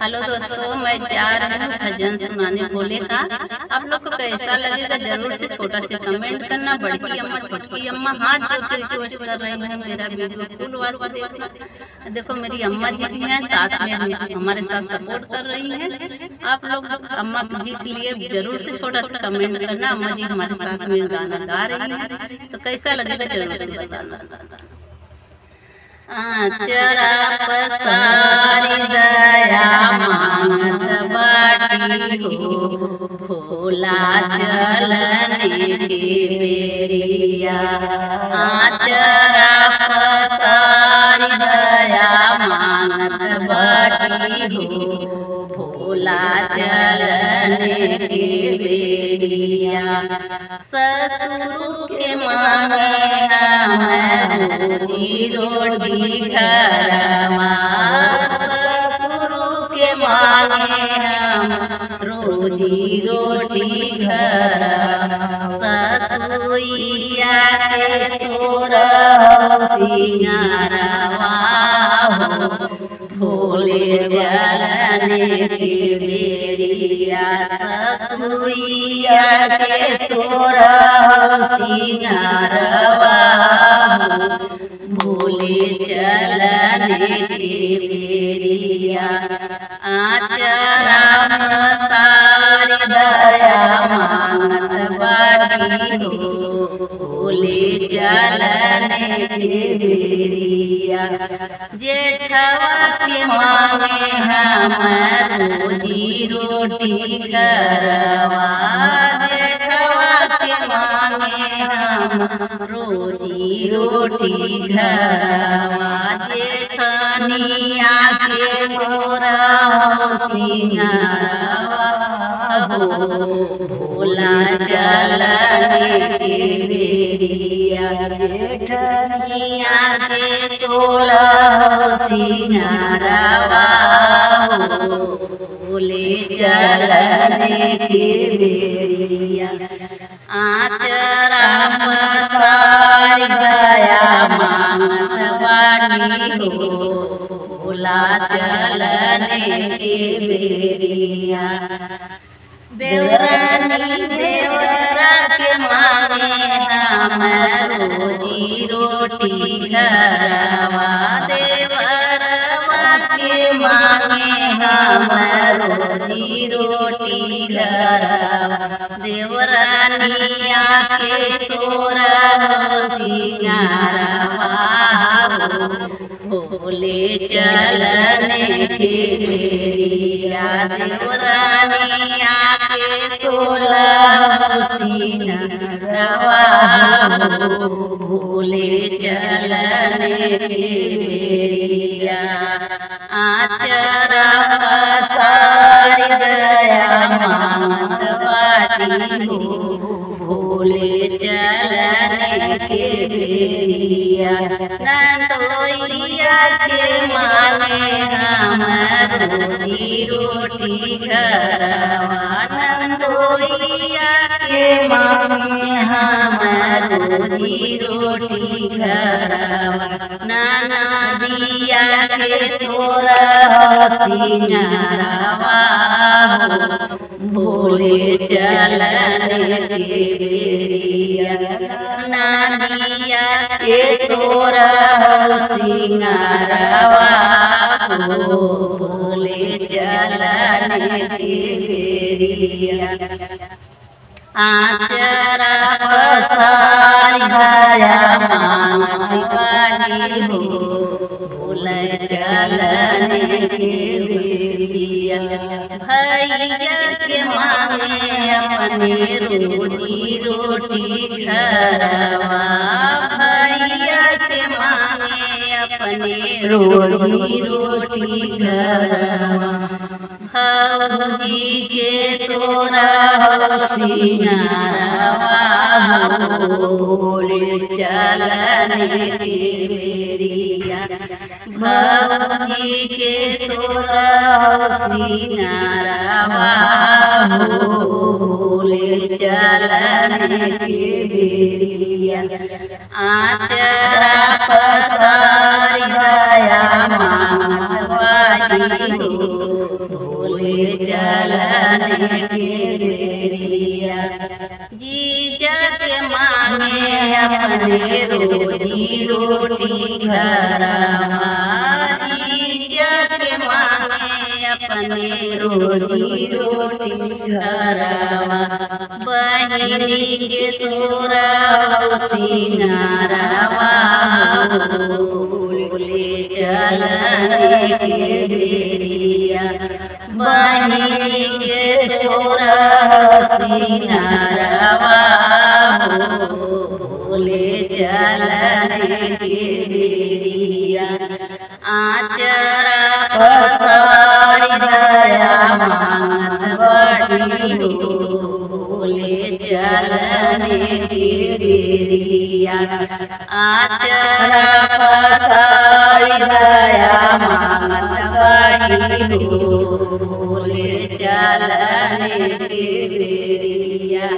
Hello दोस्तों, मैं जा रही हूँ भजन सुनाने भोले का। आप लोग को कैसा लगेगा जरूर से छोटा से कमेंट करना। बड़की अम्मा छोटकी अम्मा हाथ जोड़ के रिक्वेस्ट कर रही है मेरा वीडियो फुल वाच देखना। देखो मेरी अम्मा जी भी हैं साथ में, हमारे साथ सपोर्ट कर रही हैं। आप लोग अम्मा जी के लिए जरूर से छोटा सा कमेंट करना। अम्मा जी हमारे साथ में गाना गा रही है, तो कैसा लगेगा जरूर से बताना। आचरा पसारी दया मांगत बाटी हो, भोला चलने के बेरिया। आचरा पसारी दया मांगत बाटी हो, भोला चलने के बेरिया। ससुर के मांगे रोजी रोटी घरवा, ससुर के मांगे हम रोजी रोटी घरवा। ससुइया के सोरह सिंगारवा हो, भोले चलने के बेरिया। ससुइया के सोरह सिंगारवा हो, भोले चलने के बेरिया। आचरा पसारी दया मांगत बाटी हो, भोले चलने के बेरिया। जेठवा के मांगे हम रोजी रोटी घरवा, जेठवा के मांगे हम रोजी रोटी घरवा। जेठनिया के सोरह सिंगारवा हो, भोला चलने के बेरिया। जेठनिया के सोलह सिंगारवा हो, भोले चलने के बेरिया। आचरा पसारी दया मांगत बाटी हो, भोला चलने के बेरिया। देवरानी देवरा के मांगे हम रोजी रोटी घरवा, देवरवा के मांगे हम रोजी रोटी घरवा। देवरानिया के सोरह सिंगारवा हो, भोले चलने के बेरिया। देवरानिया के सोलह सिंगारवा हो, भोले चलने के बेरिया। आचरा पसारी दया मांगत बाटी हो, भोले चलने के बेरिया। नंदोइया के मांगे हम रोजी रोटी घरवा, नंदोइया के मांगे हम रोजी रोटी घरवा। ननदिया के सोरह सिंगारवा हो, भोले चलने के बेरिया। नदिया के सोरह सिंगारवा हो, भोले चलने के बेरिया। आचरा पसारी दया मांगत बाटी हो, भोले चलने के बेरिया। भैया के मांगे अपने रोजी रोटी घरवा, भैया के मांगे अपने रोजी रोटी घरवा। भौजी के सोरह सिंगारवा हो, भोले चलने के बेरिया। भौजी के सोरह सिंगारवा हो, भोले चलने के बेरिया। आचरा पसारी दया मांगत बाटी बही हो भोले चलने के बेरिया। जीजा के मांगे अपने रोजी रोटी घरवा, जीजा के मांगे अपने रोजी रोटी घरवा। बहिनी के सोरा सिंगारवा भोले चलने के बेरिया। बहिनी के सोरा सिंगारवा भोले चलने के बेरिया। आचरा पसारी दया मांगत बाटी हो भोले चलने के बेरिया। आचरा पसारी दया मांगत बाटी हो भोले चलने के बेरिया।